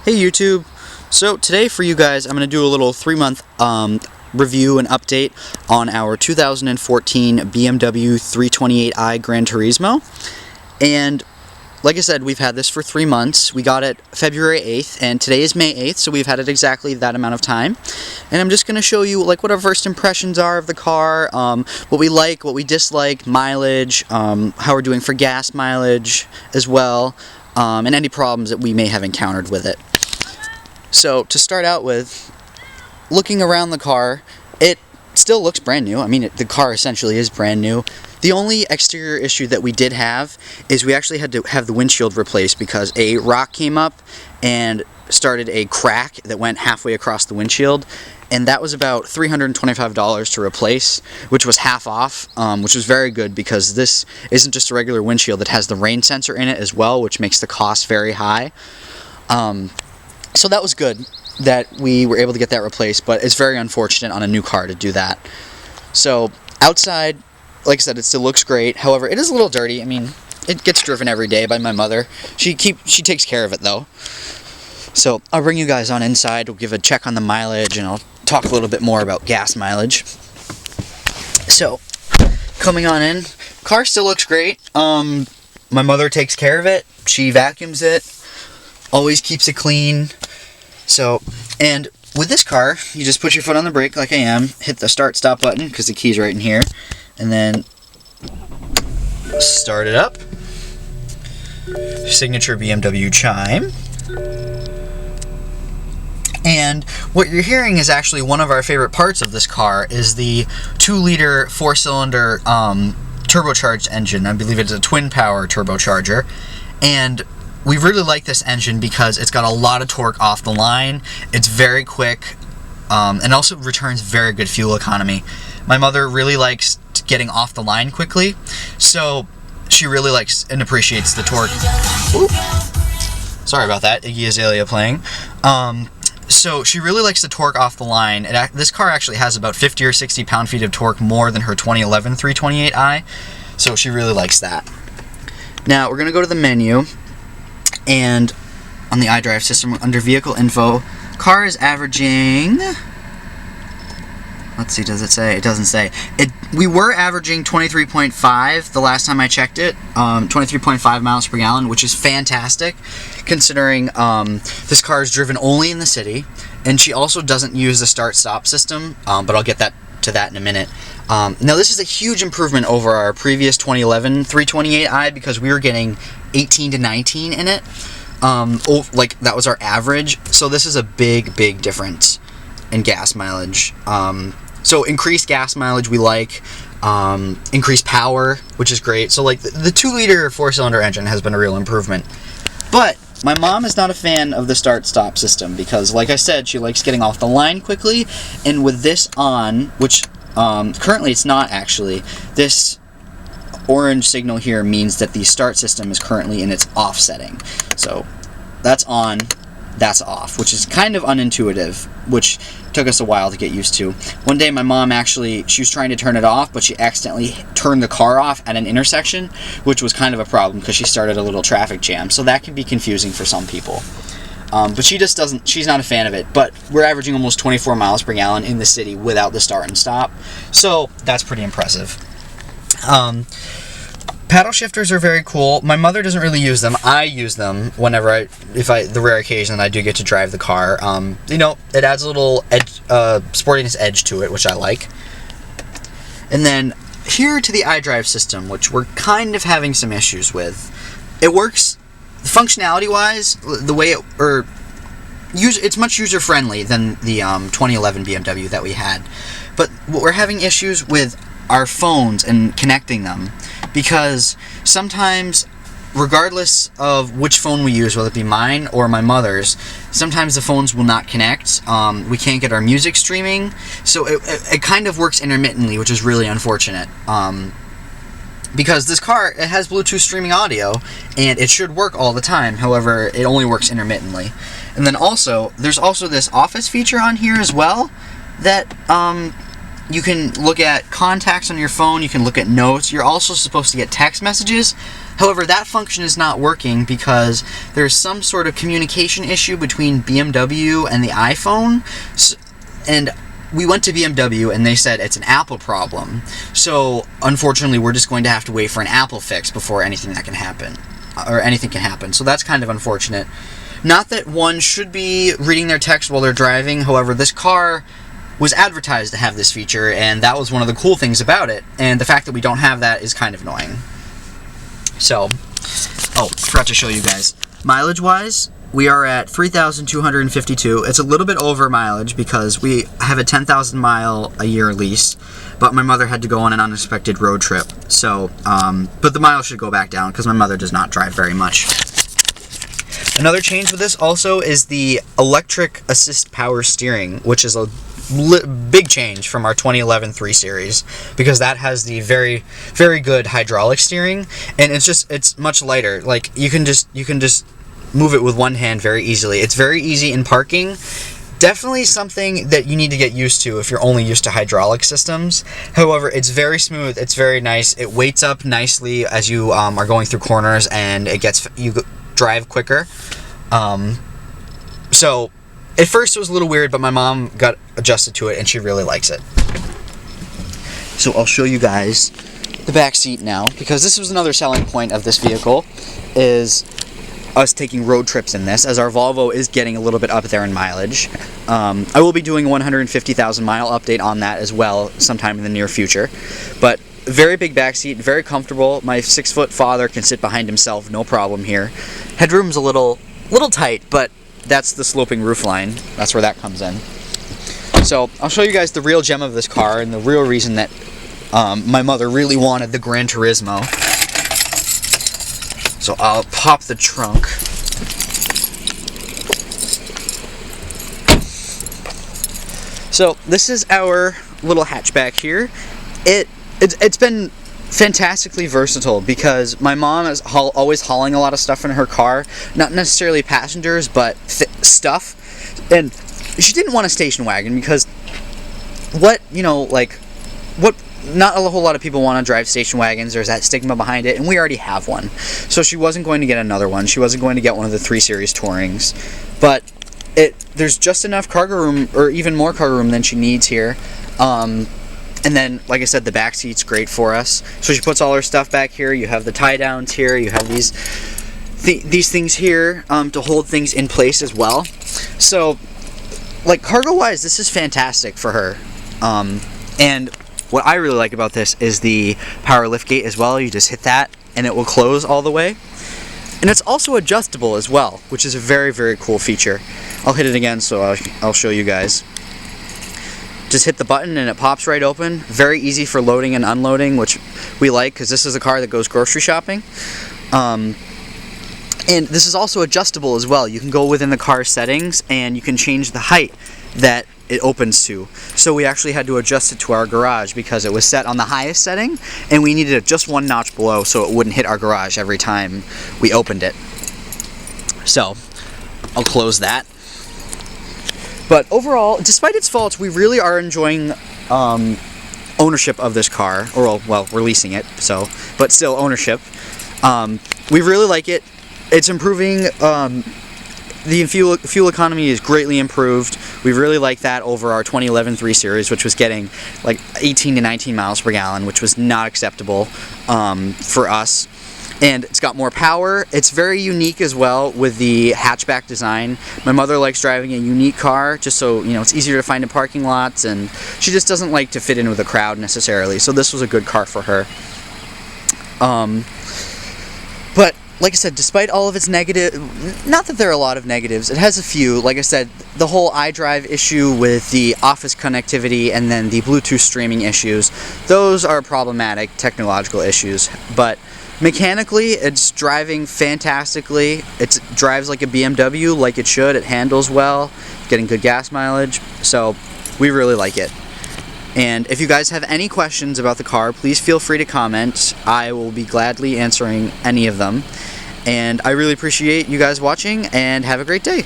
Hey YouTube! So today for you guys I'm going to do a little 3-month review and update on our 2014 BMW 328i Gran Turismo. And like I said, we've had this for 3 months. We got it February 8th and today is May 8th, so we've had it exactly that amount of time. And I'm just going to show you like what our first impressions are of the car, what we like, what we dislike, mileage, how we're doing for gas mileage as well, and any problems that we may have encountered with it. So, to start out with, looking around the car, it still looks brand new. I mean, the car essentially is brand new. The only exterior issue that we did have is we actually had to have the windshield replaced because a rock came up and started a crack that went halfway across the windshield, and that was about $325 to replace, which was half off, which was very good because this isn't just a regular windshield, it has the rain sensor in it as well, which makes the cost very high. So that was good that we were able to get that replaced, but it's very unfortunate on a new car to do that. So outside, like I said, it still looks great. However, it is a little dirty. I mean, it gets driven every day by my mother. She takes care of it though. So I'll bring you guys on inside. We'll give a check on the mileage, and I'll talk a little bit more about gas mileage. So coming on in, car still looks great. My mother takes care of it. She vacuums it. Always keeps it clean. So, and with this car, you just put your foot on the brake like I am, hit the start-stop button, because the key's right in here, and then start it up. Signature BMW chime. And what you're hearing is actually one of our favorite parts of this car, is the 2-liter 4-cylinder turbocharged engine. I believe it's a twin-power turbocharger. And we really like this engine because it's got a lot of torque off the line, it's very quick, and also returns very good fuel economy. My mother really likes getting off the line quickly, so she really likes and appreciates the torque. Ooh. Sorry about that, Iggy Azalea playing. So she really likes the torque off the line. This car actually has about 50 or 60 pound-feet of torque more than her 2011 328i, so she really likes that. Now we're going to go to the menu. And on the iDrive system, under vehicle info, car is averaging, let's see, does it say? It doesn't say. We were averaging 23.5 the last time I checked it, 23.5 miles per gallon, which is fantastic considering this car is driven only in the city, and she also doesn't use the start-stop system, but I'll get to that in a minute. Now this is a huge improvement over our previous 2011 328i because we were getting 18 to 19 in it. Like that was our average. So this is a big difference in gas mileage. So increased gas mileage we like, increased power, which is great. So like the 2-liter 4-cylinder engine has been a real improvement. But my mom is not a fan of the start-stop system because, like I said, she likes getting off the line quickly, and with this on, which currently it's not actually, this orange signal here means that the start system is currently in its off setting. So that's on, that's off, which is kind of unintuitive, which took us a while to get used to. One day my mom actually, she was trying to turn it off, but she accidentally turned the car off at an intersection, which was kind of a problem because she started a little traffic jam. So that can be confusing for some people. But she just doesn't, she's not a fan of it. But we're averaging almost 24 miles per gallon in the city without the start and stop. So that's pretty impressive. Paddle shifters are very cool. My mother doesn't really use them. I use them whenever the rare occasion I do get to drive the car. You know, it adds a little edge, sportiness edge to it, which I like. And then here to the iDrive system, which we're kind of having some issues with. It works functionality-wise, the way it's much user-friendly than the 2011 BMW that we had. But we're having issues with our phones and connecting them, because sometimes, regardless of which phone we use, whether it be mine or my mother's, sometimes the phones will not connect. We can't get our music streaming, so it kind of works intermittently, which is really unfortunate. Because this car, it has Bluetooth streaming audio, and it should work all the time. However, it only works intermittently. And then also, there's also this Office feature on here as well, that you can look at contacts on your phone, you can look at notes. You're also supposed to get text messages. However, that function is not working because there's some sort of communication issue between BMW and the iPhone, and we went to BMW and they said it's an Apple problem. So unfortunately, we're just going to have to wait for an Apple fix before anything can happen. So that's kind of unfortunate. Not that one should be reading their text while they're driving. However, this car was advertised to have this feature, and that was one of the cool things about it. And the fact that we don't have that is kind of annoying. So, I forgot to show you guys. Mileage-wise, we are at 3,252. It's a little bit over mileage because we have a 10,000 mile a year lease, but my mother had to go on an unexpected road trip. So, but the miles should go back down because my mother does not drive very much. Another change with this also is the electric assist power steering, which is a big change from our 2011 3 Series, because that has the very, very good hydraulic steering, and it's much lighter. Like you can just move it with one hand very easily. It's very easy in parking. Definitely something that you need to get used to if you're only used to hydraulic systems. However, it's very smooth. It's very nice. It weights up nicely as you are going through corners, and you drive quicker. So at first it was a little weird, but my mom got adjusted to it and she really likes it. So I'll show you guys the back seat now, because this was another selling point of this vehicle, is us taking road trips in this, as our Volvo is getting a little bit up there in mileage. I will be doing a 150,000 mile update on that as well sometime in the near future. But very big back seat, very comfortable. My 6-foot father can sit behind himself, no problem here. Headroom's a little tight, but that's the sloping roof line. That's where that comes in. So I'll show you guys the real gem of this car and the real reason that my mother really wanted the Gran Turismo. So I'll pop the trunk. So this is our little hatchback here. It's been fantastically versatile because my mom is always hauling a lot of stuff in her car, not necessarily passengers, but stuff. And she didn't want a station wagon because not a whole lot of people want to drive station wagons. There's that stigma behind it, and we already have one. So she wasn't going to get another one. She wasn't going to get one of the 3 Series Tourings. But there's just enough cargo room, or even more cargo room than she needs here. And then, like I said, the back seat's great for us. So she puts all her stuff back here. You have the tie downs here. You have these things here to hold things in place as well. So, like, cargo-wise, this is fantastic for her. And what I really like about this is the power liftgate as well. You just hit that, and it will close all the way. And it's also adjustable as well, which is a very, very cool feature. I'll hit it again so I'll show you guys. Just hit the button and it pops right open. Very easy for loading and unloading, which we like because this is a car that goes grocery shopping. And this is also adjustable as well. You can go within the car settings and you can change the height that it opens to. So we actually had to adjust it to our garage because it was set on the highest setting and we needed it just one notch below so it wouldn't hit our garage every time we opened it. So I'll close that. But overall, despite its faults, we really are enjoying ownership of this car. Or, well, we're leasing it, so, but still ownership. We really like it. It's improving. The fuel economy is greatly improved. We really like that over our 2011 3 Series, which was getting like 18 to 19 miles per gallon, which was not acceptable for us. And it's got more power. It's very unique as well with the hatchback design. My mother likes driving a unique car just so, it's easier to find in parking lots, and she just doesn't like to fit in with a crowd necessarily. So this was a good car for her. But like I said, despite all of its negative, not that there are a lot of negatives, it has a few. Like I said, the whole xDrive issue with the office connectivity and then the Bluetooth streaming issues, those are problematic technological issues. But mechanically, it's driving fantastically. It drives like a BMW, like it should. It handles well, getting good gas mileage. So we really like it. And if you guys have any questions about the car, please feel free to comment. I will be gladly answering any of them. And I really appreciate you guys watching, and have a great day.